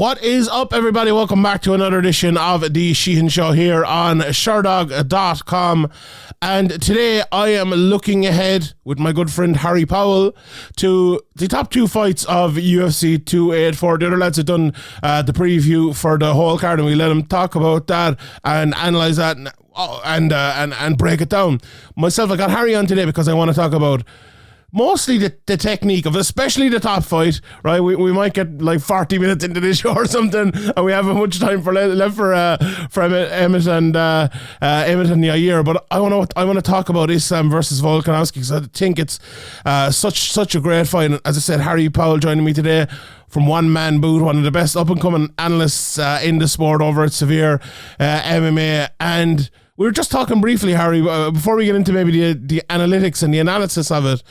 What is up, everybody? Welcome back to another edition of the Sheehan Show here on Sherdog.com. And today I am looking ahead with my good friend Harry Powell to the top two fights of UFC 284. The other lads have done the preview for the whole card, and we let them talk about that and analyse that and break it down. Myself, I got Harry on today because I want to talk about mostly the technique of especially the top fight, right? We might get like 40 minutes into this show or something, and we haven't much time left for Emmett and Yair. But I want to talk about Islam versus Volkanovski because I think it's such a great fight. And as I said, Harry Powell joining me today from One Man Boot, one of the best up and coming analysts in the sport over at Severe MMA. And we were just talking briefly, Harry, before we get into maybe the analytics and the analysis of it.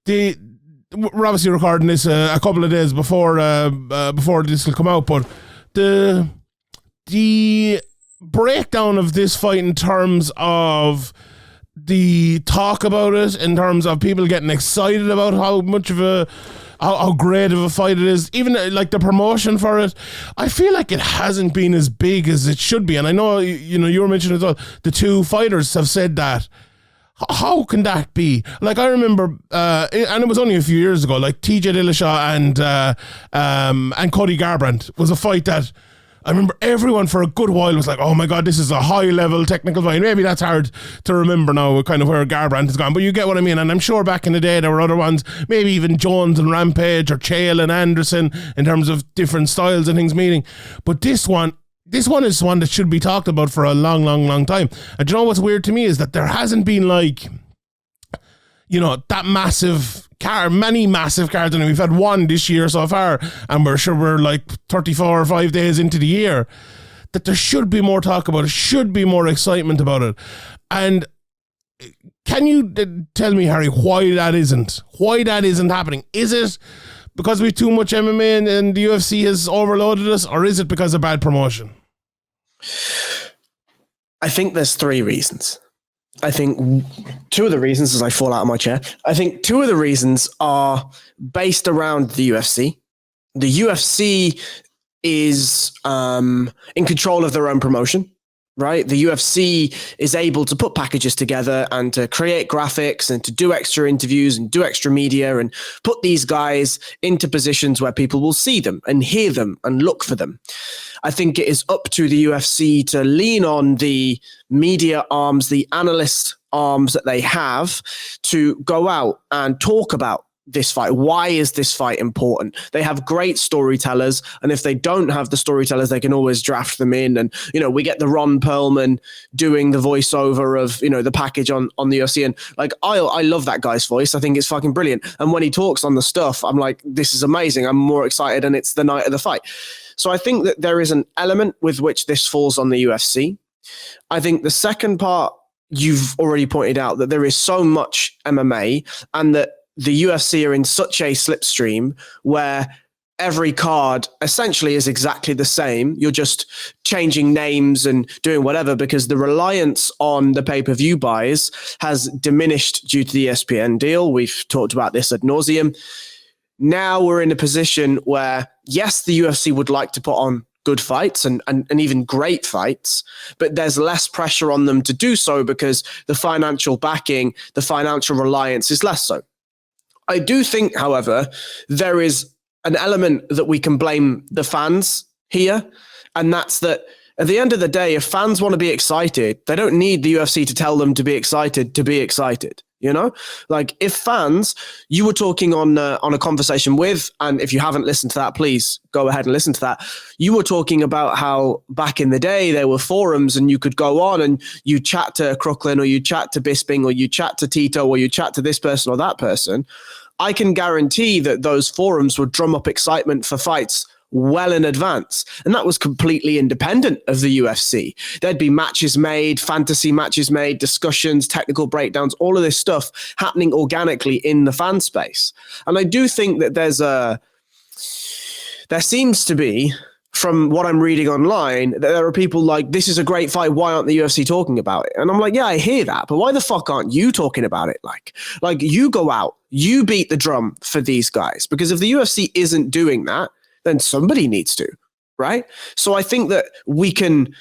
We're obviously recording this a couple of days before this will come out, but the breakdown of this fight in terms of the talk about it, in terms of people getting excited about how great of a fight it is, even like the promotion for it, I feel like it hasn't been as big as it should be. And I know you were mentioning as well, the two fighters have said that. How can that be? Like, I remember, and it was only a few years ago, like TJ Dillashaw and Cody Garbrandt was a fight that I remember everyone for a good while was like, oh my God, this is a high level technical fight. Maybe that's hard to remember now, kind of where Garbrandt has gone, but you get what I mean. And I'm sure back in the day there were other ones, maybe even Jones and Rampage or Chael and Anderson, in terms of different styles and things meeting. But this one is one that should be talked about for a long time. And you know what's weird to me is that there hasn't been that massive card, many massive cards. And we've had one this year so far, and we're like 34 or 5 days into the year, that there should be more talk about it, should be more excitement about it. And can you tell me, Harry, why that isn't happening? Is it because we have too much MMA and the UFC has overloaded us, or is it because of bad promotion? I think there's three reasons. I think two of the reasons, as I fall out of my chair, I think two of the reasons are based around the UFC. The UFC is in control of their own promotion. Right? The UFC is able to put packages together and to create graphics and to do extra interviews and do extra media and put these guys into positions where people will see them and hear them and look for them. I think it is up to the UFC to lean on the media arms, the analyst arms that they have, to go out and talk about this fight. Why is this fight important? They have great storytellers, and if they don't have the storytellers, they can always draft them in. And we get the Ron Perlman doing the voiceover of the package on the UFC, and like I love that guy's voice. I think it's fucking brilliant. And when he talks on the stuff, I'm like, this is amazing. I'm more excited, and it's the night of the fight. So I think that there is an element with which this falls on the UFC. I think the second part, you've already pointed out that there is so much MMA, and that the UFC are in such a slipstream where every card essentially is exactly the same. You're just changing names and doing whatever, because the reliance on the pay-per-view buys has diminished due to the ESPN deal. We've talked about this ad nauseum. Now we're in a position where, yes, the UFC would like to put on good fights and even great fights, but there's less pressure on them to do so because the financial backing, the financial reliance is less so. I do think, however, there is an element that we can blame the fans here, and that's that at the end of the day, if fans want to be excited, they don't need the UFC to tell them to be excited. Like, if fans, you were talking on a conversation with, and if you haven't listened to that, please go ahead and listen to that. You were talking about how back in the day there were forums and you could go on and you chat to Crooklyn, or you chat to Bisping, or you chat to Tito, or you chat to this person or that person. I can guarantee that those forums would drum up excitement for fights well in advance. And that was completely independent of the UFC. There'd be matches made, fantasy matches made, discussions, technical breakdowns, all of this stuff happening organically in the fan space. And I do think that there seems to be, from what I'm reading online, that there are people like, this is a great fight, why aren't the UFC talking about it? And I'm like, yeah, I hear that, but why the fuck aren't you talking about it? Like you go out, you beat the drum for these guys, because if the UFC isn't doing that, then somebody needs to. right? So I think that we can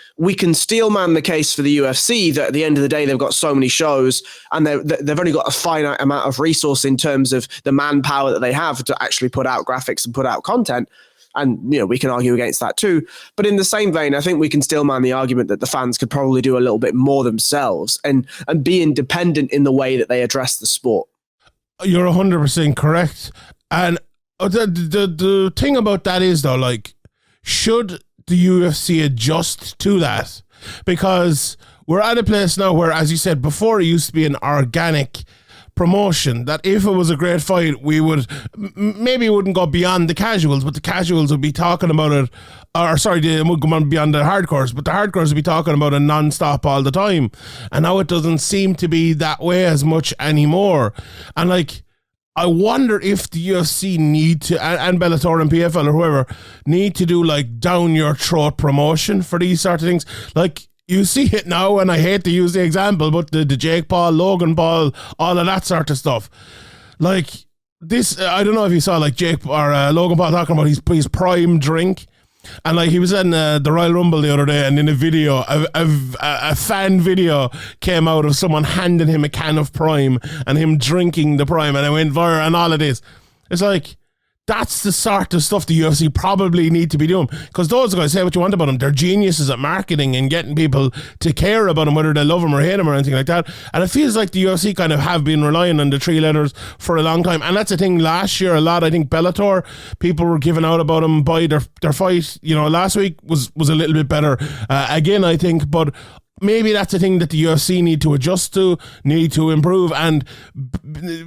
steelman the case for the UFC that at the end of the day they've got so many shows and they've only got a finite amount of resource in terms of the manpower that they have to actually put out graphics and put out content. And, we can argue against that too. But in the same vein, I think we can steelman the argument that the fans could probably do a little bit more themselves and be independent in the way that they address the sport. You're 100% correct. And the thing about that is, though, like, should the UFC adjust to that? Because we're at a place now where, as you said before, it used to be an organic promotion, that if it was a great fight, we would maybe it wouldn't go beyond the casuals, but the casuals would be talking about it, or sorry, they would go on beyond the hardcores, but the hardcores would be talking about it non-stop all the time. And now it doesn't seem to be that way as much anymore. And like, I wonder if the UFC need to, and Bellator and PFL or whoever, need to do like down your throat promotion for these sort of things. Like, you see it now, and I hate to use the example, but the Jake Paul, Logan Paul, all of that sort of stuff. Like this, I don't know if you saw like Jake or Logan Paul talking about his prime drink. And like he was in the Royal Rumble the other day, and in a video, a fan video came out of someone handing him a can of Prime and him drinking the Prime, and it went viral and all of this. It's like, that's the sort of stuff the UFC probably need to be doing, because those guys, say what you want about them, they're geniuses at marketing and getting people to care about them, whether they love them or hate them or anything like that. And it feels like the UFC kind of have been relying on the three letters for a long time. And that's the thing, last year a lot, I think Bellator, people were giving out about them by their fight, last week was a little bit better again, I think, but maybe that's the thing that the UFC need to adjust to, need to improve. And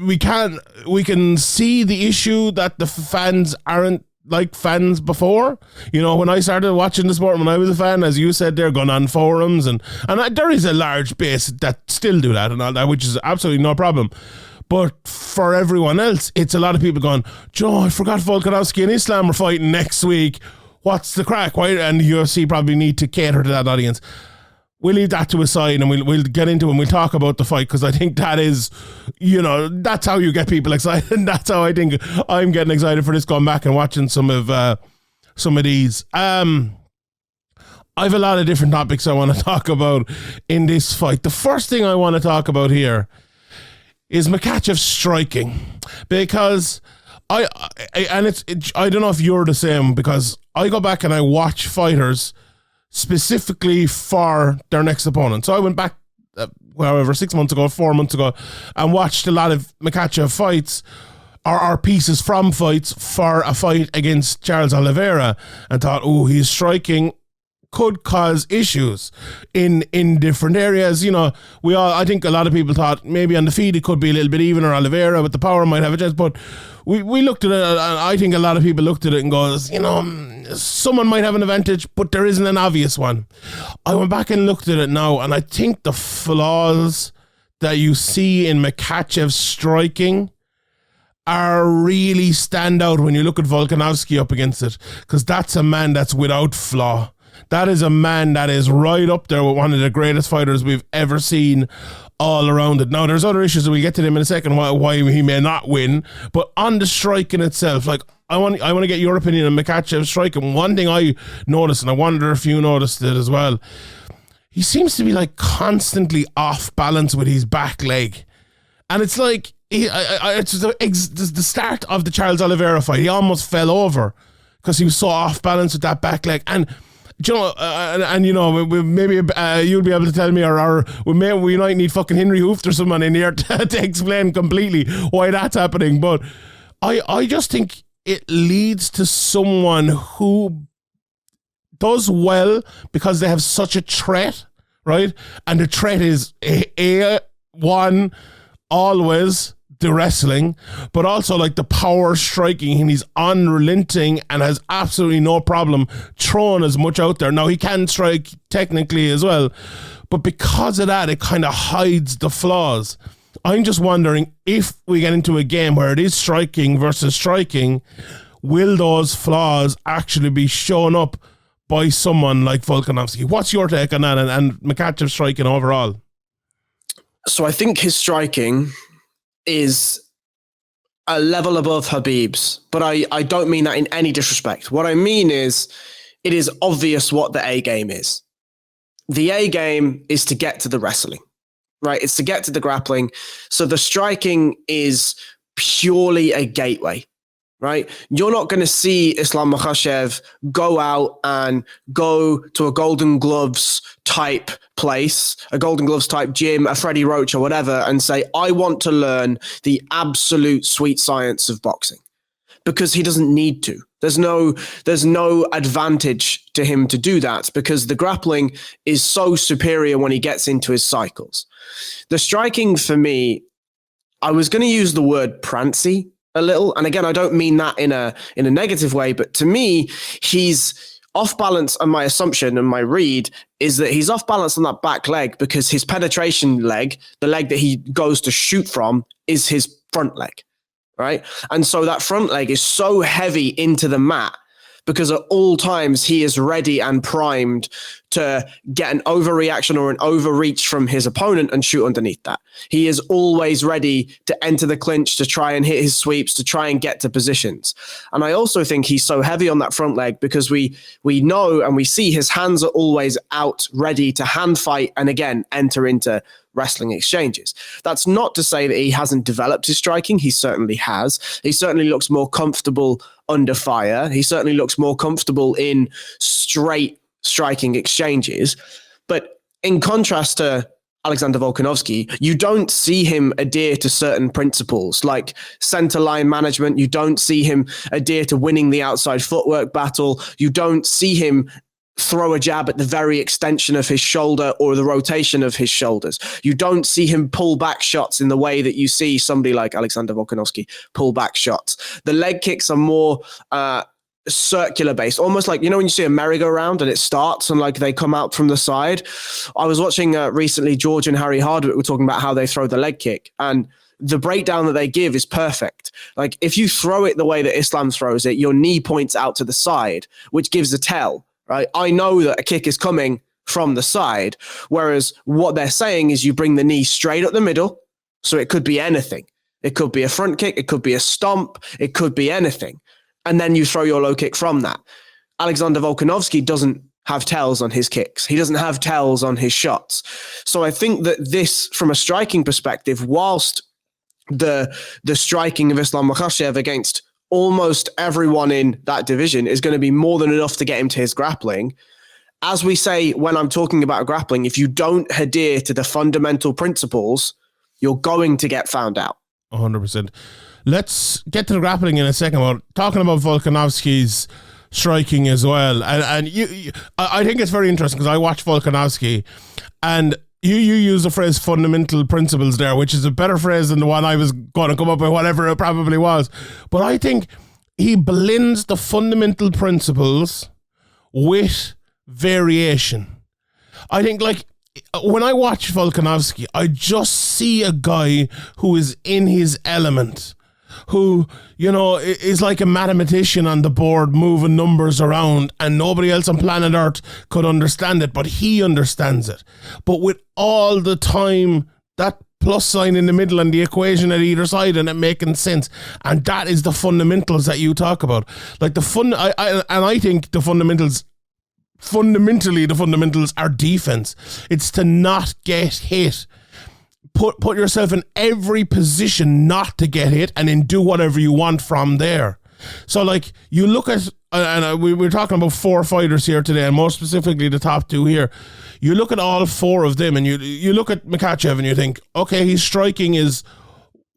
we can see the issue that the fans aren't like fans before. When I started watching the sport, when I was a fan, as you said, they're going on forums and there is a large base that still do that and all that, which is absolutely no problem. But for everyone else, it's a lot of people going, Joe, I forgot Volkanovski and Islam are fighting next week. What's the crack? Why? And the UFC probably need to cater to that audience. We'll leave that to a side, and we'll get into it and we'll talk about the fight, because I think that is, that's how you get people excited, and that's how I think I'm getting excited for this, going back and watching some of these. I have a lot of different topics I want to talk about in this fight. The first thing I want to talk about here is Makhachev striking, because I don't know if you're the same, because I go back and I watch fighters specifically for their next opponent. So I went back, 6 months ago, 4 months ago, and watched a lot of Makhachev fights, or pieces from fights for a fight against Charles Oliveira, and thought, his striking could cause issues in different areas. I think a lot of people thought maybe on the feet it could be a little bit even, or Oliveira with the power might have a chance, but we looked at it, and I think a lot of people looked at it and goes, someone might have an advantage, but there isn't an obvious one. I went back and looked at it now, and I think the flaws that you see in Makhachev's striking are really stand out when you look at Volkanovski up against it, because that's a man that's without flaw. That is a man that is right up there with one of the greatest fighters we've ever seen all around it. Now, there's other issues, and we'll get to them in a second, why he may not win. But on the striking itself, like, I want to get your opinion on Makhachev's striking. One thing I noticed, and I wonder if you noticed it as well, he seems to be like constantly off balance with his back leg. And it's like, it's the start of the Charles Oliveira fight. He almost fell over because he was so off balance with that back leg. And maybe you'll be able to tell me, or we might need fucking Henry Hooft or someone in here to explain completely why that's happening. But I just think it leads to someone who does well because they have such a threat, right? And the threat is one, always the wrestling, but also like the power striking, and he's unrelenting and has absolutely no problem throwing as much out there. Now, he can strike technically as well, but because of that, it kind of hides the flaws. I'm just wondering, if we get into a game where it is striking versus striking, will those flaws actually be shown up by someone like Volkanovski? What's your take on that, and Makhachev's striking overall? So I think his striking is a level above Khabib's, but I don't mean that in any disrespect. What I mean is it is obvious what the A game is. The A game is to get to the wrestling, right? It's to get to the grappling. So the striking is purely a gateway, right? You're not going to see Islam Makhachev go out and go to a Golden Gloves type place, a Golden Gloves type gym, a Freddie Roach or whatever, and say, I want to learn the absolute sweet science of boxing. Because he doesn't need to. There's no advantage to him to do that because the grappling is so superior when he gets into his cycles. The striking for me, I was going to use the word prancy a little. And again, I don't mean that in a negative way, but to me, he's off balance. And my assumption and my read is that he's off balance on that back leg because his penetration leg, the leg that he goes to shoot from, is his front leg. Right. And so that front leg is so heavy into the mat because at all times he is ready and primed to get an overreaction or an overreach from his opponent and shoot underneath that. He is always ready to enter the clinch, to try and hit his sweeps, to try and get to positions. And I also think he's so heavy on that front leg because we know and we see his hands are always out ready to hand fight and again, enter into wrestling exchanges. That's not to say that he hasn't developed his striking. He certainly has. He certainly looks more comfortable under fire. He certainly looks more comfortable in straight striking exchanges. But in contrast to Alexander Volkanovski, you don't see him adhere to certain principles like center line management. You don't see him adhere to winning the outside footwork battle. You don't see him throw a jab at the very extension of his shoulder or the rotation of his shoulders. You don't see him pull back shots in the way that you see somebody like Alexander Volkanovski pull back shots. The leg kicks are more circular based, almost like, you know, when you see a merry-go-round and it starts and like they come out from the side. I was watching recently, George and Harry Hardwick were talking about how they throw the leg kick, and the breakdown that they give is perfect. Like if you throw it the way that Islam throws it, your knee points out to the side, which gives a tell. Right, I know that a kick is coming from the side, whereas what they're saying is you bring the knee straight up the middle, so it could be anything. It could be a front kick, it could be a stomp, it could be anything, and then you throw your low kick from that. Alexander Volkanovski doesn't have tells on his kicks. He doesn't have tells on his shots. So I think that this, from a striking perspective, whilst the striking of Islam Makhachev against almost everyone in that division is going to be more than enough to get him to his grappling. As we say, when I'm talking about grappling, if you don't adhere to the fundamental principles, you're going to get found out. 100%. Let's get to the grappling in a second. We're talking about Volkanovski's striking as well. And I think it's very interesting because I watch Volkanovski and you use the phrase fundamental principles there, which is a better phrase than the one I was going to come up with, whatever it probably was. But I think he blends the fundamental principles with variation. I think, like, when I watch Volkanovski, I just see a guy who is in his element, who, you know, is like a mathematician on the board moving numbers around, and nobody else on planet Earth could understand it, but he understands it. But with all the time, that plus sign in the middle and the equation at either side and it making sense. And that is the fundamentals that you talk about. Like I think the fundamentals, fundamentally the fundamentals are defense. It's to not get hit. Put yourself in every position not to get hit and then do whatever you want from there. So like you look at, and we're talking about 4 fighters here today, and more specifically the top 2 here. You look at all 4 of them and you look at Makhachev and you think, okay, his striking is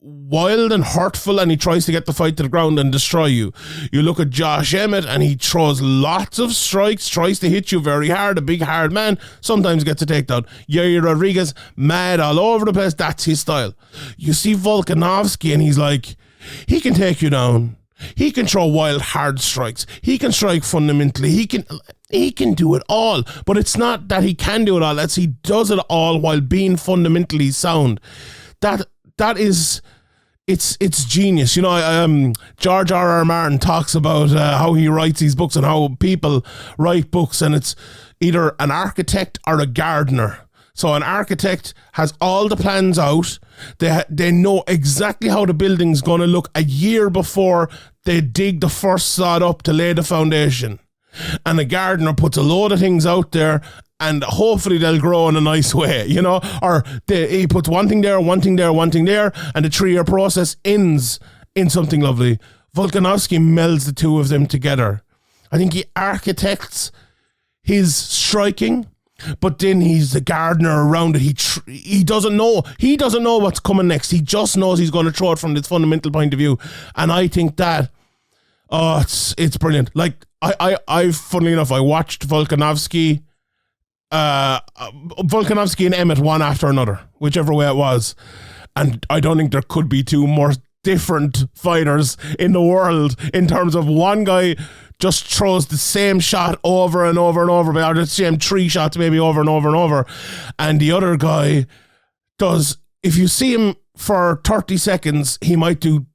wild and hurtful and he tries to get the fight to the ground and destroy you. You look at Josh Emmett and he throws lots of strikes, tries to hit you very hard, a big hard man, sometimes gets a takedown. Yair Rodriguez, mad all over the place, that's his style. You see Volkanovski and he's like, he can take you down. He can throw wild hard strikes. He can strike fundamentally. He can do it all. But it's not that he can do it all, it's he does it all while being fundamentally sound. That is, it's genius. You know, George R.R. Martin talks about how he writes these books and how people write books, and it's either an architect or a gardener. So an architect has all the plans out. They know exactly how the building's going to look a year before they dig the first sod up to lay the foundation. and a gardener puts a load of things out there, and hopefully they'll grow in a nice way, you know, or he puts one thing there, one thing there, one thing there, and the 3-year process ends in something lovely. Volkanovski melds the two of them together. I think he architects his striking, but then he's the gardener around it. He doesn't know. He doesn't know what's coming next. He just knows he's going to throw it from this fundamental point of view. And I think that, it's brilliant. Like, I funnily enough, I watched Volkanovski and Emmett one after another, whichever way it was. And I don't think there could be two more different fighters in the world in terms of one guy just throws the same shot over and over and over, or the same 3 shots maybe over and over and over. And the other guy does, if you see him for 30 seconds, he might do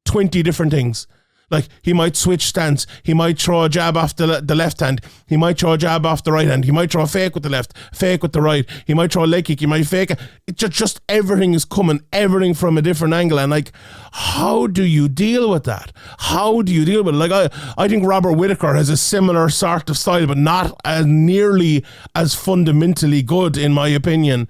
20 different things. Like, he might switch stance. He might throw a jab off the left hand. He might throw a jab off the right hand. He might throw a fake with the left, fake with the right. He might throw a leg kick. He might fake it. It's just everything is coming, everything from a different angle. And like, how do you deal with that? How do you deal with it? Like, I think Robert Whittaker has a similar sort of style, but not as nearly as fundamentally good, in my opinion.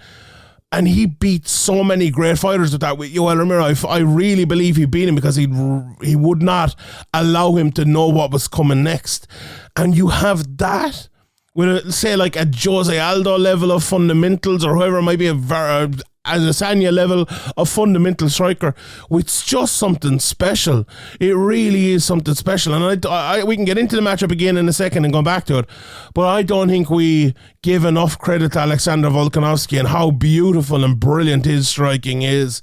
And he beat so many great fighters with that. With Yoel Romero, I really believe he beat him because he would not allow him to know what was coming next. And you have that with, say, like a Jose Aldo level of fundamentals, or whoever it might be, as a Sanya level of fundamental striker. It's just something special. It really is something special. And we can get into the matchup again in a second and go back to it. But I don't think we give enough credit to Alexander Volkanovski and how beautiful and brilliant his striking is.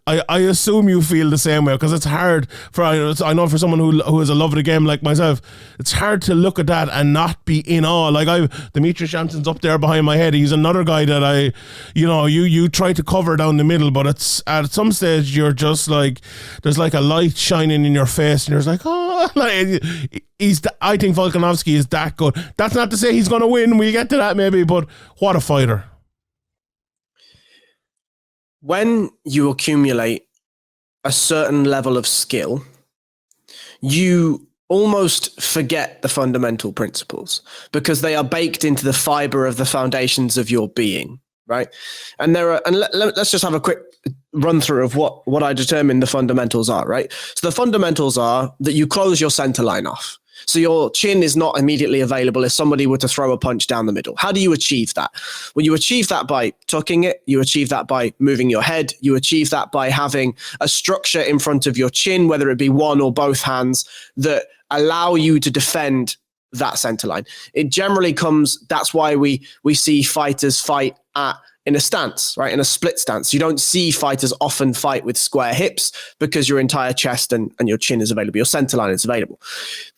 I assume you feel the same way, because it's hard I know for someone who is a lover of the game like myself, it's hard to look at that and not be in awe. Like, Demetrius Johnson's up there behind my head. He's another guy that you try to cover down the middle, but it's at some stage you're just like, there's like a light shining in your face, and you're just like, oh, like, I think Volkanovski is that good. That's not to say he's going to win. We'll get to that maybe, but what a fighter. When you accumulate a certain level of skill, you almost forget the fundamental principles because they are baked into the fiber of the foundations of your being, right? And let's just have a quick run through of what I determine the fundamentals are, right? So the fundamentals are that you close your center line off. So your chin is not immediately available if somebody were to throw a punch down the middle. How do you achieve that? Well, you achieve that by tucking it. You achieve that by moving your head. You achieve that by having a structure in front of your chin, whether it be one or both hands, that allow you to defend that center line. It generally comes, that's why we see fighters fight in a stance, right? In a split stance. You don't see fighters often fight with square hips because your entire chest and your chin is available. Your center line is available.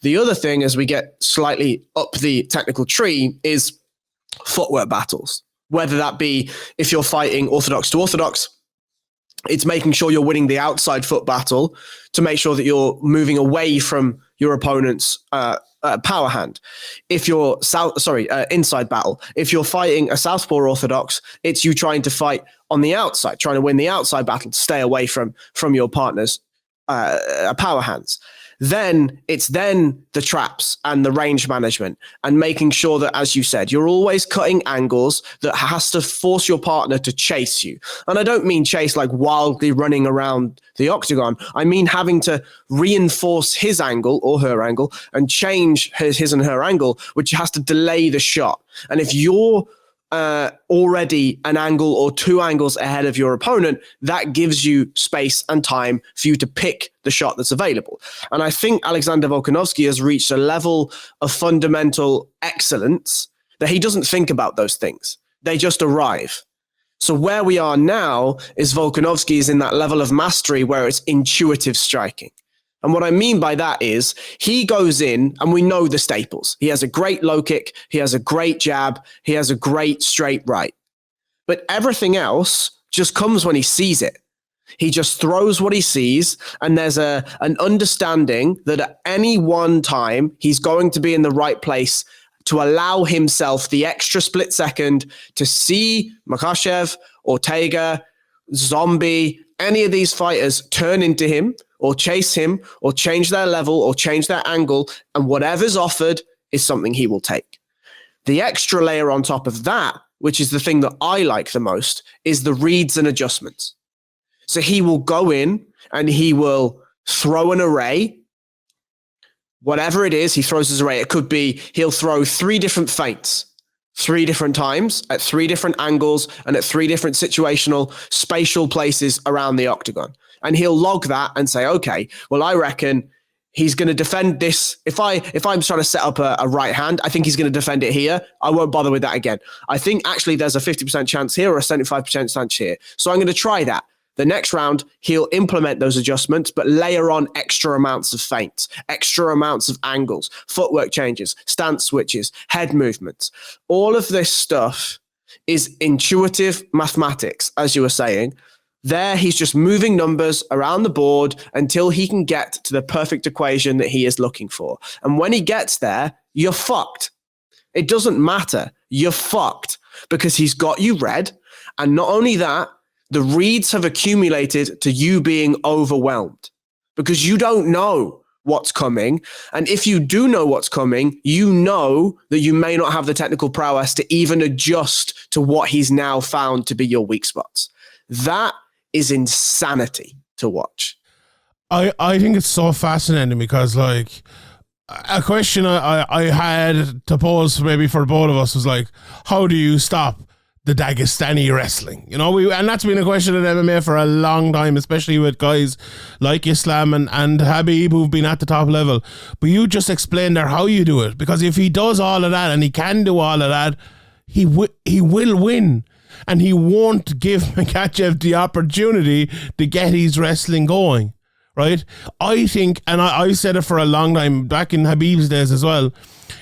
The other thing, as we get slightly up the technical tree, is footwork battles. Whether that be if you're fighting orthodox to orthodox, it's making sure you're winning the outside foot battle to make sure that you're moving away from your opponent's power hand. If you're inside battle, if you're fighting a southpaw orthodox, it's you trying to fight on the outside, trying to win the outside battle to stay away from your partner's power hands. Then it's the traps and the range management and making sure that, as you said, you're always cutting angles that has to force your partner to chase you. And I don't mean chase like wildly running around the octagon. I mean having to reinforce his angle or her angle and change his and her angle, which has to delay the shot. And if you're already an angle or 2 angles ahead of your opponent, that gives you space and time for you to pick the shot that's available. And I think Alexander Volkanovski has reached a level of fundamental excellence that he doesn't think about those things. They just arrive. So where we are now is Volkanovski is in that level of mastery where it's intuitive striking. And what I mean by that is he goes in and we know the staples. He has a great low kick. He has a great jab. He has a great straight right. But everything else just comes when he sees it. He just throws what he sees. And there's an understanding that at any one time, he's going to be in the right place to allow himself the extra split second to see Makhachev, Ortega, Zombie, any of these fighters turn into him or chase him or change their level or change their angle, and whatever's offered is something he will take. The extra layer on top of that, which is the thing that I like the most, is the reads and adjustments. So he will go in and he will throw an array. Whatever it is, he throws his array. It could be he'll throw 3 different feints 3 different times at 3 different angles and at 3 different situational, spatial places around the octagon. And he'll log that and say, okay, well, I reckon he's going to defend this. If I'm trying to set up a right hand, I think he's going to defend it here. I won't bother with that again. I think actually there's a 50% chance here or a 75% chance here. So I'm going to try that. The next round, he'll implement those adjustments, but layer on extra amounts of feints, extra amounts of angles, footwork changes, stance switches, head movements. All of this stuff is intuitive mathematics, as you were saying. There, he's just moving numbers around the board until he can get to the perfect equation that he is looking for. And when he gets there, you're fucked. It doesn't matter. You're fucked because he's got you read. And not only that, the reads have accumulated to you being overwhelmed because you don't know what's coming. And if you do know what's coming, you know that you may not have the technical prowess to even adjust to what he's now found to be your weak spots. That is insanity to watch. I think it's so fascinating because, like, a question I had to pose maybe for both of us was like, how do you stop the Dagestani wrestling? You know, and that's been a question in MMA for a long time, especially with guys like Islam and Khabib who've been at the top level. But you just explained there how you do it, because if he does all of that and he can do all of that, he will win. And he won't give Makhachev the opportunity to get his wrestling going, right? I think, and I said it for a long time, back in Khabib's days as well,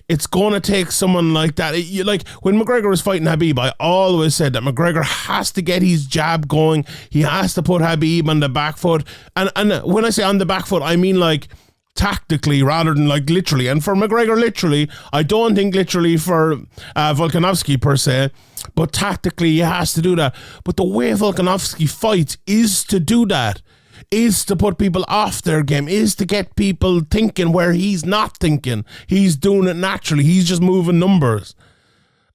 it's going to take someone like that. Like when McGregor was fighting Khabib, I always said that McGregor has to get his jab going. He has to put Khabib on the back foot. And when I say on the back foot, I mean like tactically rather than like literally. And for McGregor, literally, I don't think literally for Volkanovski per se, but tactically he has to do that. But the way Volkanovski fights is to do that, is to put people off their game, is to get people thinking where he's not thinking. He's doing it naturally. He's just moving numbers.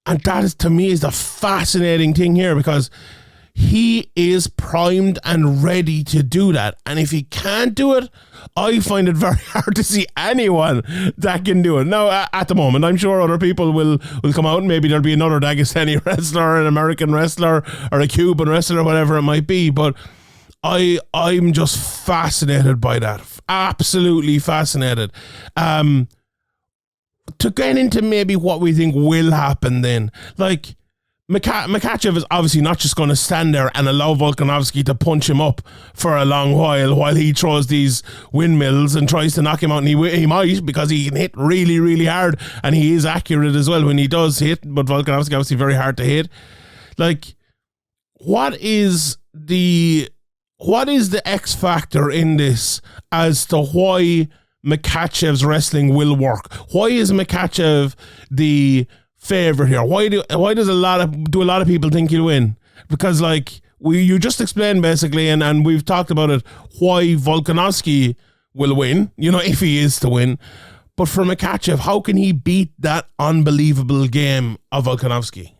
And that is, to me, is the fascinating thing here, because he is primed and ready to do that. And if he can't do it, I find it very hard to see anyone that can do it. Now, at the moment, I'm sure other people will come out and maybe there'll be another Dagestani wrestler, an American wrestler, or a Cuban wrestler, whatever it might be. But I'm just fascinated by that. Absolutely fascinated. To get into maybe what we think will happen then, like, Makhachev is obviously not just going to stand there and allow Volkanovski to punch him up for a long while he throws these windmills and tries to knock him out. And he might, because he can hit really, really hard, and he is accurate as well when he does hit, but Volkanovski obviously very hard to hit. Like, what is the X factor in this as to why Makhachev's wrestling will work? Why is Makhachev the favorite here? Why do a lot of people think he'll win? Because like you just explained basically, and we've talked about it, why Volkanovski will win, you know, if he is to win. But for Makhachev, how can he beat that unbelievable game of Volkanovski?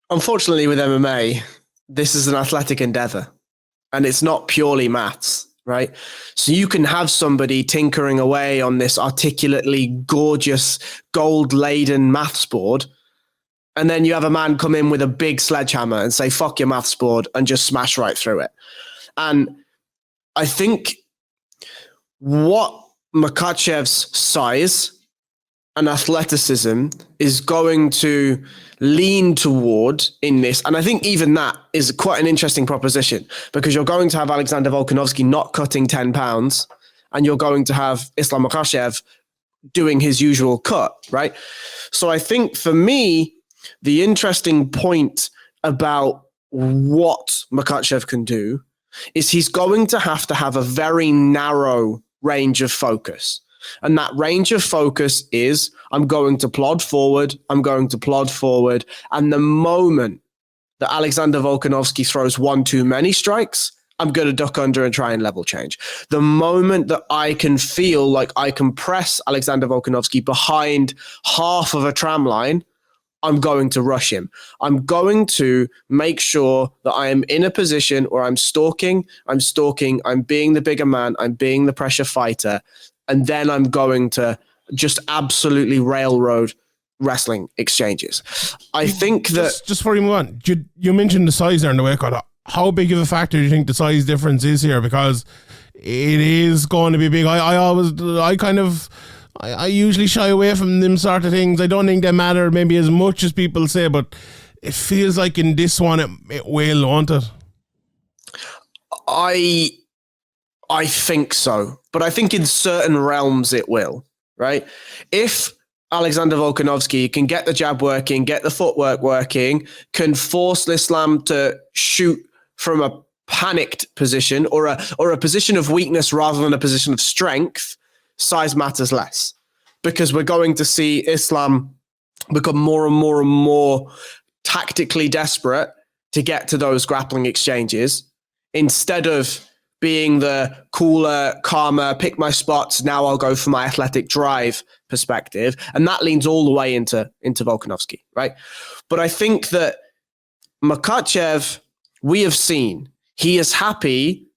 Unfortunately, with MMA, this is an athletic endeavor, and it's not purely maths, right? So you can have somebody tinkering away on this articulately gorgeous, gold-laden maths board, and then you have a man come in with a big sledgehammer and say, fuck your maths board, and just smash right through it. And I think what Makhachev's size and athleticism is going to lean toward in this, and I think even that is quite an interesting proposition, because you're going to have Alexander Volkanovski not cutting 10 pounds, and you're going to have Islam Makhachev doing his usual cut, right? So I think for me, the interesting point about what Makhachev can do is he's going to have a very narrow range of focus. And that range of focus is, I'm going to plod forward. And the moment that Alexander Volkanovski throws one too many strikes, I'm going to duck under and try and level change. The moment that I can feel like I can press Alexander Volkanovski behind half of a tram line, I'm going to rush him. I'm going to make sure that I am in a position where I'm stalking, I'm being the bigger man, I'm being the pressure fighter, and then I'm going to just absolutely railroad wrestling exchanges. I think that... Just before you move on, you mentioned the size there in the weight cut. How big of a factor do you think the size difference is here? Because it is going to be big. I usually shy away from them sort of things. I don't think they matter maybe as much as people say, but it feels like in this one it will, won't it? I think so, but I think in certain realms it will, right? If Alexander Volkanovski can get the jab working, get the footwork working, can force Islam to shoot from a panicked position or a position of weakness rather than a position of strength, size matters less, because we're going to see Islam become more and more and more tactically desperate to get to those grappling exchanges instead of being the cooler, calmer, pick my spots, now I'll go for my athletic drive perspective. And that leans all the way into Volkanovski, right? But I think that Makhachev, we have seen, he is happy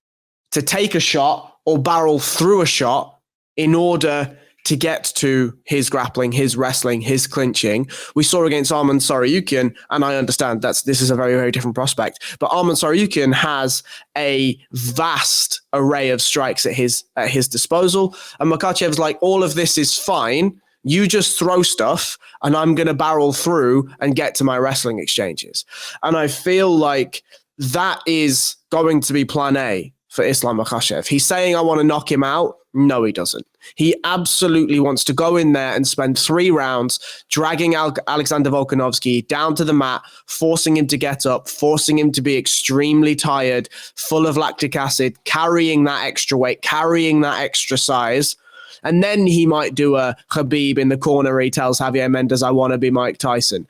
to take a shot or barrel through a shot in order to get to his grappling, his wrestling, his clinching. We saw against Arman Tsarukyan, and I understand this is a very, very different prospect, but Arman Tsarukyan has a vast array of strikes at his disposal, and Makhachev's like, all of this is fine, you just throw stuff, and I'm going to barrel through and get to my wrestling exchanges. And I feel like that is going to be plan A for Islam Makhachev. He's saying, I want to knock him out. No, he doesn't. He absolutely wants to go in there and spend 3 rounds dragging Alexander Volkanovski down to the mat, forcing him to get up, forcing him to be extremely tired, full of lactic acid, carrying that extra weight, carrying that extra size. And then he might do a Khabib in the corner where he tells Javier Mendez, I want to be Mike Tyson.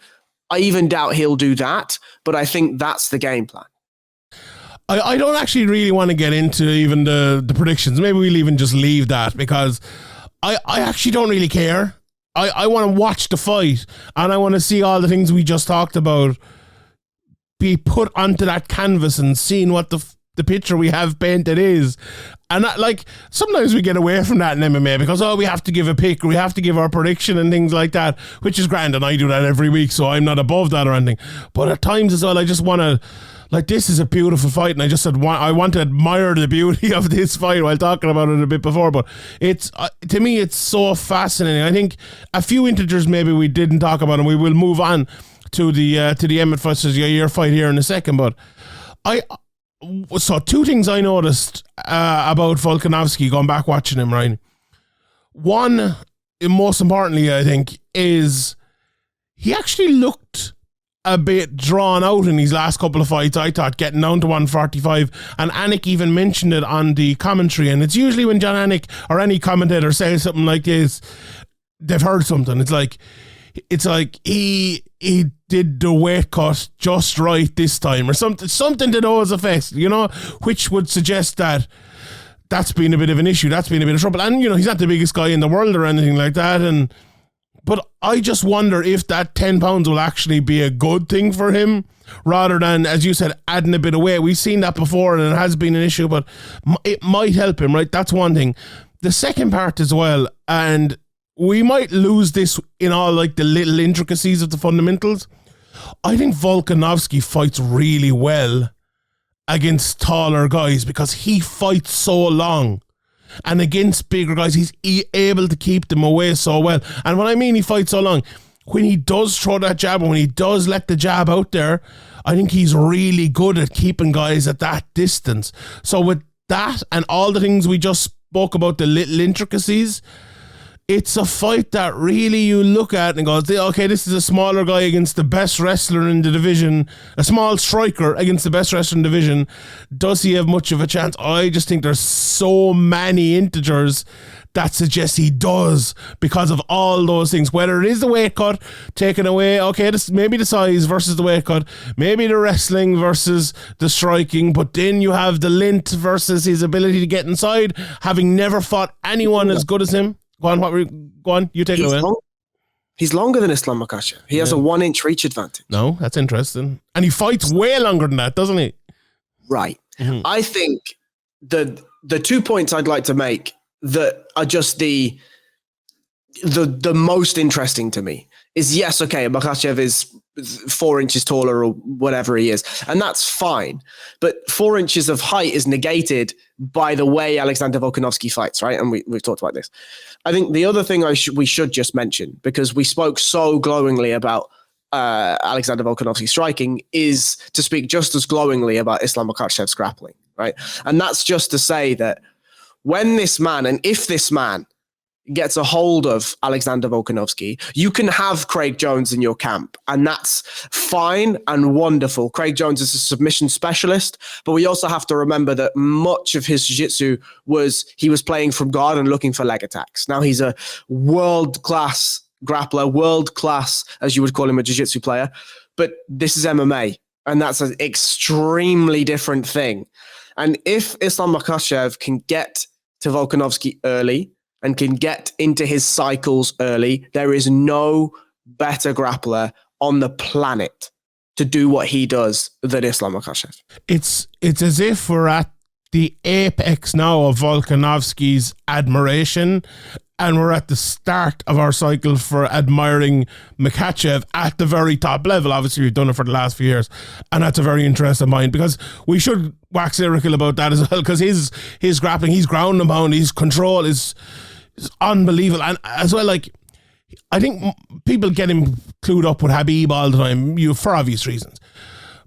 I even doubt he'll do that, but I think that's the game plan. I don't actually really want to get into even the predictions. Maybe we'll even just leave that, because I actually don't really care. I want to watch the fight, and I want to see all the things we just talked about be put onto that canvas and seeing what the picture we have painted is. And sometimes we get away from that in MMA because, we have to give a pick, or we have to give our prediction and things like that, which is grand, and I do that every week, so I'm not above that or anything. But at times as well, I just want to, this is a beautiful fight, and I just said I want to admire the beauty of this fight while talking about it a bit before. But it's to me, it's so fascinating. I think a few integers maybe we didn't talk about, and we will move on to the Emmett versus Yair fight here in a second. But so 2 things I noticed about Volkanovski going back watching him, right? One, most importantly, I think, is he actually looked a bit drawn out in these last couple of fights, I thought, getting down to 145. And Anik even mentioned it on the commentary. And it's usually when John Anik or any commentator says something like this, they've heard something. It's like he did the weight cut just right this time, or something to those effects, which would suggest that that's been a bit of an issue. That's been a bit of trouble. And, he's not the biggest guy in the world or anything like that. But I just wonder if that 10 pounds will actually be a good thing for him, rather than, as you said, adding a bit of weight. We've seen that before, and it has been an issue, but it might help him, right? That's one thing. The second part as well, and we might lose this in all the little intricacies of the fundamentals. I think Volkanovski fights really well against taller guys because he fights so long. And against bigger guys, he's able to keep them away so well. And when I mean he fights so long, when he does throw that jab, and when he does let the jab out there, I think he's really good at keeping guys at that distance. So with that and all the things we just spoke about, the little intricacies, it's a fight that really you look at and go, okay, this is a smaller guy against the best wrestler in the division, a small striker against the best wrestler in the division. Does he have much of a chance? I just think there's so many integers that suggest he does because of all those things. Whether it is the weight cut taken away, okay, this maybe the size versus the weight cut, maybe the wrestling versus the striking, but then you have the lint versus his ability to get inside, having never fought anyone as good as him. Go on, you take it away. He's longer than Islam Makhachev. He has a 1 inch reach advantage. No, that's interesting. And he fights way longer than that, doesn't he? Right. Mm-hmm. I think the 2 points I'd like to make that are just the most interesting to me is, yes, okay, Makhachev is 4 inches taller or whatever he is, and that's fine. But 4 inches of height is negated by the way Alexander Volkanovski fights, right? And we've talked about this. I think the other thing we should just mention, because we spoke so glowingly about Alexander Volkanovski striking, is to speak just as glowingly about Islam Makhachev's grappling, right? And that's just to say that when this man, and if this man gets a hold of Alexander Volkanovski, you can have Craig Jones in your camp, and that's fine and wonderful. Craig Jones is a submission specialist, but we also have to remember that much of his jiu-jitsu he was playing from guard and looking for leg attacks. Now he's a world-class grappler, world-class, as you would call him, a jiu-jitsu player, but this is MMA, and that's an extremely different thing. And if Islam Makhachev can get to Volkanovski early and can get into his cycles early, there is no better grappler on the planet to do what he does than Islam Makhachev. It's as if we're at the apex now of Volkanovski's admiration, and we're at the start of our cycle for admiring Makhachev at the very top level. Obviously, we've done it for the last few years, and that's a very interesting mind, because we should wax lyrical about that as well, because his grappling, his ground and pound, his control is unbelievable. And as well, like, I think people get him clued up with Khabib all the time, for obvious reasons.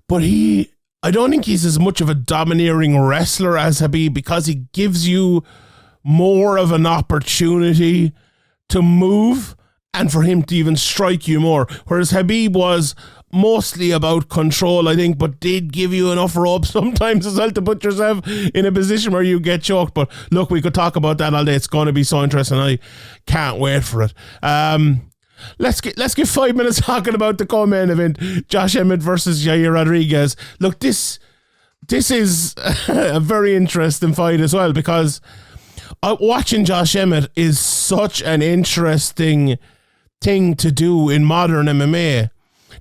But I don't think he's as much of a domineering wrestler as Khabib, because he gives you more of an opportunity to move and for him to even strike you more. Whereas Khabib was mostly about control, I think, but did give you enough rope sometimes as well to put yourself in a position where you get choked. But look, we could talk about that all day. It's going to be so interesting. I can't wait for it. Let's get 5 minutes talking about the co-main event, Josh Emmett versus Yair Rodriguez. Look, this is a very interesting fight as well, because watching Josh Emmett is such an interesting thing to do in modern MMA.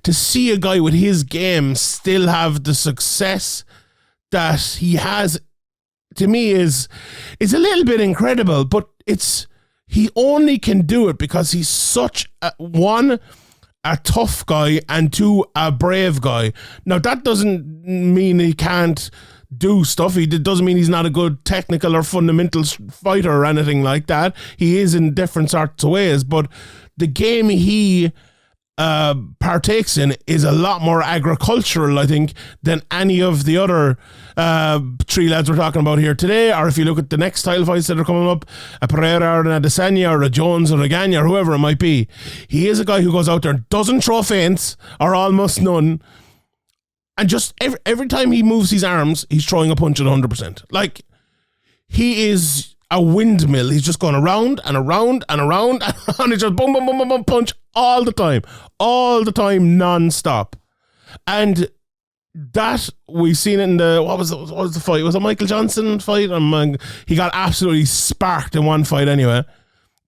To see a guy with his game still have the success that he has, to me, is a little bit incredible. But he only can do it because he's such a tough guy, and two, a brave guy. Now, that doesn't mean he can't do stuff. It doesn't mean he's not a good technical or fundamental fighter or anything like that. He is in different sorts of ways, but the game he partakes in is a lot more agricultural, I think, than any of the other three lads we're talking about here today. Or if you look at the next title fights that are coming up, a Pereira or an Adesanya or a Jones or a Gagne or whoever it might be, he is a guy who goes out there and doesn't throw feints, or almost none, and just every time he moves his arms, he's throwing a punch at 100%. Like, he is a windmill. He's just going around and around and around and around. He's just boom, boom, boom, boom, boom, punch all the time, non-stop. And that, we've seen it in what was the fight? Was it Michael Johnson fight? He got absolutely sparked in one fight anyway.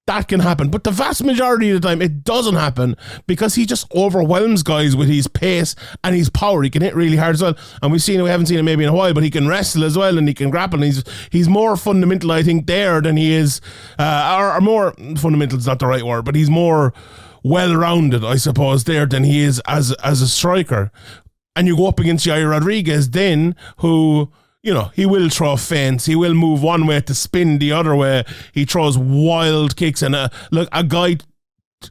That can happen. But the vast majority of the time, it doesn't happen, because he just overwhelms guys with his pace and his power. He can hit really hard as well. And we haven't seen it maybe in a while, but he can wrestle as well, and he can grapple. And he's more fundamental, I think, there than he is, or more, fundamental is not the right word, but he's more well-rounded, I suppose, there than he is as a striker. And you go up against Yair Rodriguez then, who, you know, he will throw feints. He will move one way to spin the other way. He throws wild kicks. And look, a guy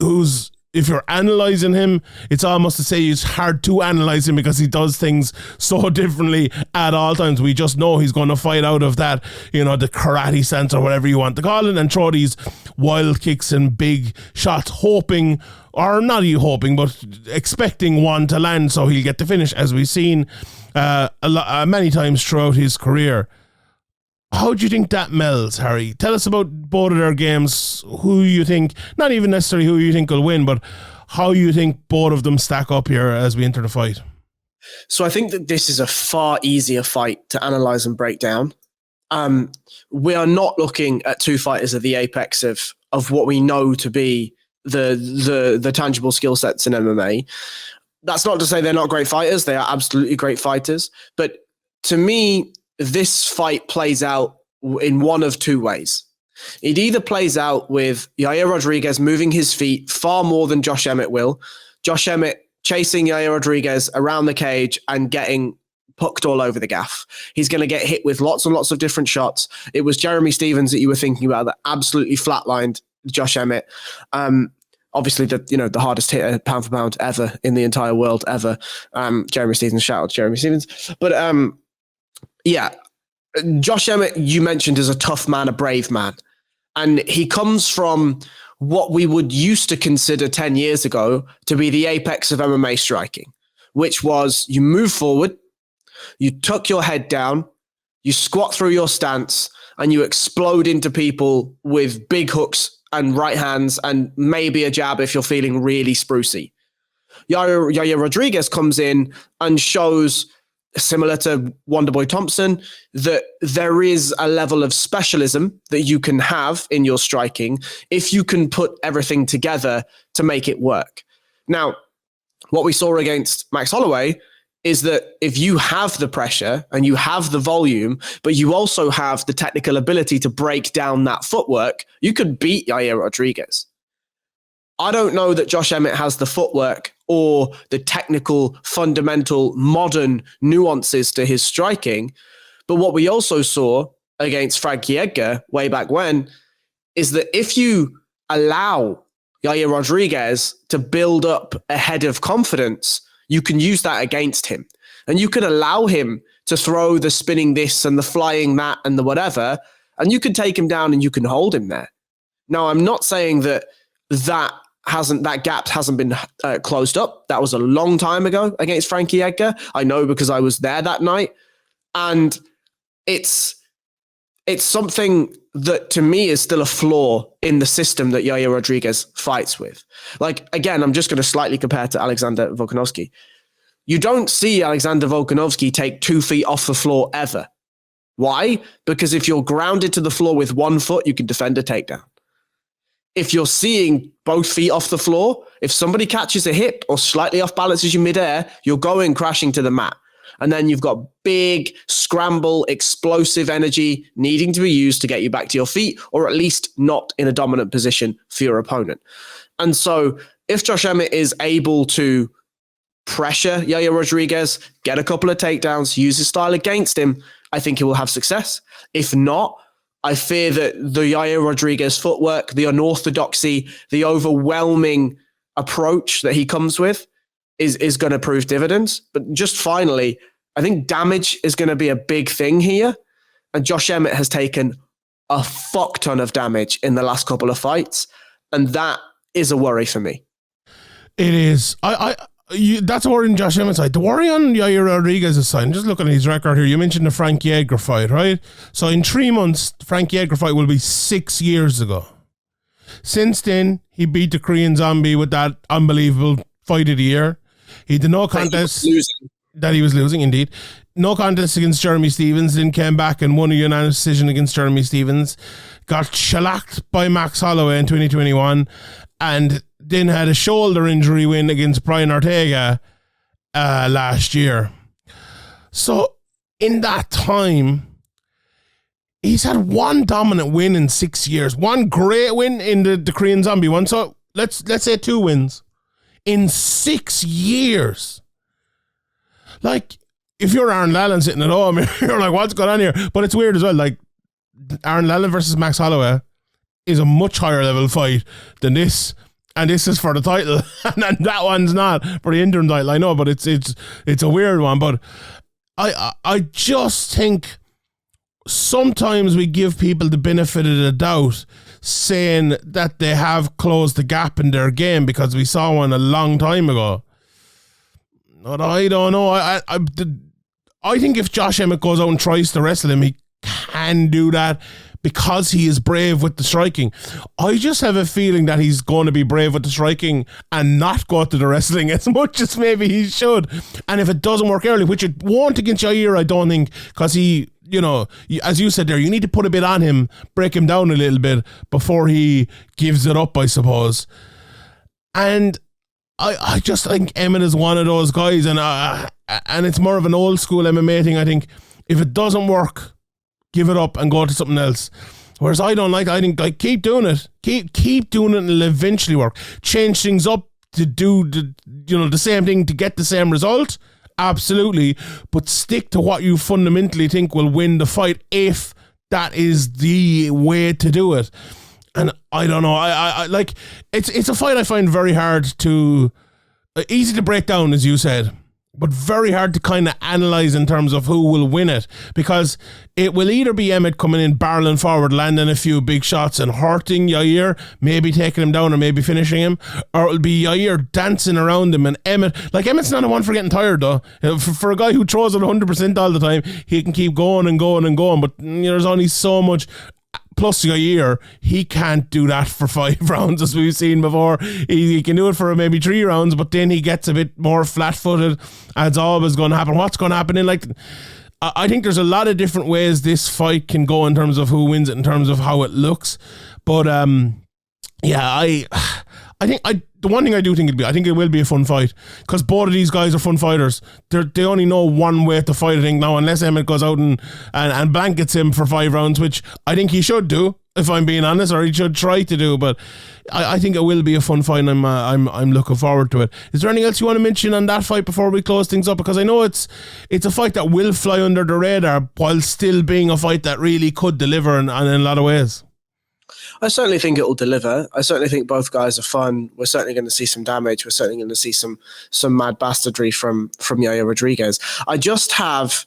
who's if you're analysing him, it's almost to say it's hard to analyse him because he does things so differently at all times. We just know he's going to fight out of that, the karate sense or whatever you want to call it, and throw these wild kicks and big shots, hoping, or not even hoping, but expecting one to land so he'll get the finish, as we've seen many times throughout his career. How do you think that melds, Harry? Tell us about both of their games, who you think, not even necessarily who you think will win, but how you think both of them stack up here as we enter the fight. So I think that this is a far easier fight to analyze and break down. We are not looking at two fighters at the apex of what we know to be the tangible skill sets in MMA. That's not to say they're not great fighters. They are absolutely great fighters. But to me, this fight plays out in one of two ways. It either plays out with Yair Rodriguez moving his feet far more than Josh Emmett will. Josh Emmett chasing Yair Rodriguez around the cage and getting pucked all over the gaff. He's going to get hit with lots and lots of different shots. It was Jeremy Stephens that you were thinking about that absolutely flatlined Josh Emmett. Obviously, the hardest hitter pound for pound ever in the entire world ever. Jeremy Stephens, shout out to Jeremy Stephens. But yeah, Josh Emmett, you mentioned, is a tough man, a brave man. And he comes from what we would used to consider 10 years ago to be the apex of MMA striking, which was you move forward, you tuck your head down, you squat through your stance, and you explode into people with big hooks and right hands and maybe a jab if you're feeling really sprucey. Yair Rodriguez comes in and shows, similar to Wonderboy Thompson, that there is a level of specialism that you can have in your striking if you can put everything together to make it work. Now, what we saw against Max Holloway is that if you have the pressure and you have the volume, but you also have the technical ability to break down that footwork, you could beat Yair Rodriguez. I don't know that Josh Emmett has the footwork or the technical, fundamental, modern nuances to his striking. But what we also saw against Frankie Edgar way back when is that if you allow Yair Rodriguez to build up a head of confidence, you can use that against him. And you can allow him to throw the spinning this and the flying that and the whatever, and you can take him down and you can hold him there. Now, I'm not saying that gap hasn't been closed up. That was a long time ago against Frankie Edgar. I know because I was there that night. And it's something that to me is still a flaw in the system that Yair Rodriguez fights with. Like, again, I'm just going to slightly compare to Alexander Volkanovski. You don't see Alexander Volkanovski take 2 feet off the floor ever. Why? Because if you're grounded to the floor with 1 foot, you can defend a takedown. If you're seeing both feet off the floor, if somebody catches a hip or slightly off balances you midair, you're going crashing to the mat. And then you've got big, scramble, explosive energy needing to be used to get you back to your feet, or at least not in a dominant position for your opponent. And so if Josh Emmett is able to pressure Yair Rodriguez, get a couple of takedowns, use his style against him, I think he will have success. If not, I fear that the Yair Rodriguez footwork, the unorthodoxy, the overwhelming approach that he comes with is going to prove dividends. But just finally, I think damage is going to be a big thing here. And Josh Emmett has taken a fuck ton of damage in the last couple of fights. And that is a worry for me. It is. That's a worry on Josh Emmett's side. The worry on Yair Rodriguez's side, and just looking at his record here, you mentioned the Frankie Edgar fight, right? So in 3 months, the Frankie Edgar fight will be 6 years ago. Since then, he beat the Korean Zombie with that unbelievable fight of the year. He did no contest. That he was losing, indeed. No contest against Jeremy Stephens, then came back and won a unanimous decision against Jeremy Stephens. Got shellacked by Max Holloway in 2021, and then had a shoulder injury win against Brian Ortega last year. So in that time, he's had one dominant win in 6 years, one great win in the Korean Zombie one. So let's say 2 wins in 6 years. Like, if you're Aaron Lallan sitting at home, you're like, what's going on here? But it's weird as well. Like, Aaron Lallan versus Max Holloway is a much higher level fight than this. and this is for the title, and that one's not for the interim title. I know, but it's a weird one. But I just think sometimes we give people the benefit of the doubt, saying that they have closed the gap in their game because we saw one a long time ago. But I don't know. I think if Josh Emmett goes out and tries to wrestle him, he can do that because he is brave with the striking. I just have a feeling that he's going to be brave with the striking and not go to the wrestling as much as maybe he should. And if it doesn't work early, which it won't against Yair, I don't think, because he, as you said there, you need to put a bit on him, break him down a little bit before he gives it up, I suppose. And I just think Emmett is one of those guys, and it's more of an old school MMA thing. I think if it doesn't work, give it up and go to something else. Whereas I don't like. I think keep doing it, keep doing it, and it'll eventually work. Change things up to do the same thing to get the same result. Absolutely, but stick to what you fundamentally think will win the fight if that is the way to do it. And I don't know. I like it's a fight I find very hard to easy to break down, as you said, but very hard to kind of analyze in terms of who will win it, because it will either be Emmett coming in barreling forward, landing a few big shots and hurting Yair, maybe taking him down or maybe finishing him, or it'll be Yair dancing around him and Emmett's not the one for getting tired though. For a guy who throws it 100% all the time, he can keep going and going and going, but there's only so much. Plus Yair, he can't do that for 5 rounds as we've seen before. He can do it for maybe 3 rounds, but then he gets a bit more flat-footed. It's always going to happen. What's going to happen in I think there's a lot of different ways this fight can go in terms of who wins it, in terms of how it looks. But I think the one thing I do think I think it will be a fun fight, because both of these guys are fun fighters. They only know one way to fight, I think, now, unless Emmett goes out and blankets him for 5 rounds, which I think he should do, if I'm being honest, or he should try to do. But I think it will be a fun fight, and I'm looking forward to it. Is there anything else you want to mention on that fight before we close things up? Because I know it's a fight that will fly under the radar while still being a fight that really could deliver in a lot of ways. I certainly think it will deliver. I certainly think both guys are fun. We're certainly going to see some damage. We're certainly going to see some mad bastardry from Yair Rodriguez. I just have,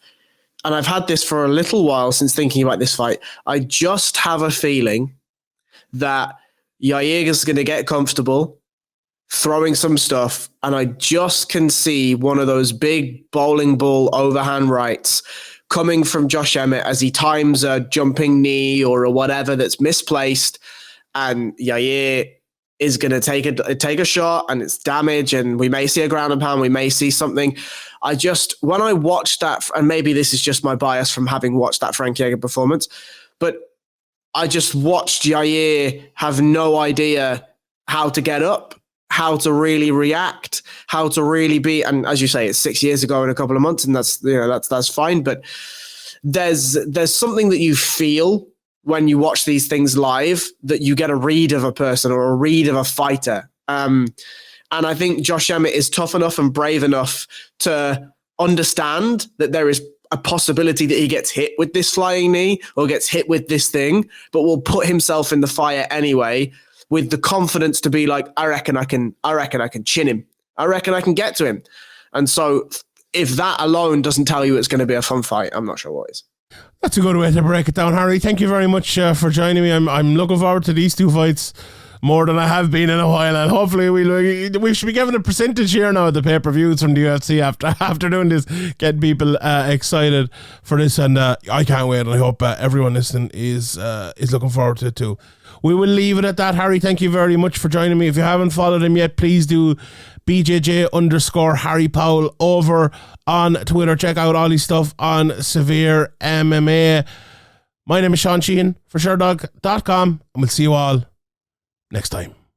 and I've had this for a little while since thinking about this fight, I just have a feeling that Yair is going to get comfortable throwing some stuff, and I just can see one of those big bowling ball overhand rights coming from Josh Emmett as he times a jumping knee or a whatever that's misplaced, and Yair is going to take a shot, and it's damage, and we may see a ground and pound, we may see something. When I watched that, and maybe this is just my bias from having watched that Frank Yeager performance, but I just watched Yair have no idea how to get up, how to really react, how to really be. And as you say, it's 6 years ago in a couple of months, and that's fine. But there's something that you feel when you watch these things live, that you get a read of a person or a read of a fighter. And I think Josh Emmett is tough enough and brave enough to understand that there is a possibility that he gets hit with this flying knee or gets hit with this thing, but will put himself in the fire anyway, with the confidence to be like, I reckon I can chin him. I reckon I can get to him. And so if that alone doesn't tell you it's going to be a fun fight, I'm not sure what is. That's a good way to break it down, Harry. Thank you very much for joining me. I'm looking forward to these 2 fights more than I have been in a while, and hopefully we should be given a percentage here now of the pay-per-views from the UFC after doing this, getting people excited for this, and I can't wait, and I hope everyone listening is looking forward to it too. We will leave it at that. Harry, thank you very much for joining me. If you haven't followed him yet, please do. BJJ_Harry Powell over on Twitter. Check out all his stuff on Severe MMA. My name is Sheehan for Sherdog.com, and we'll see you all next time.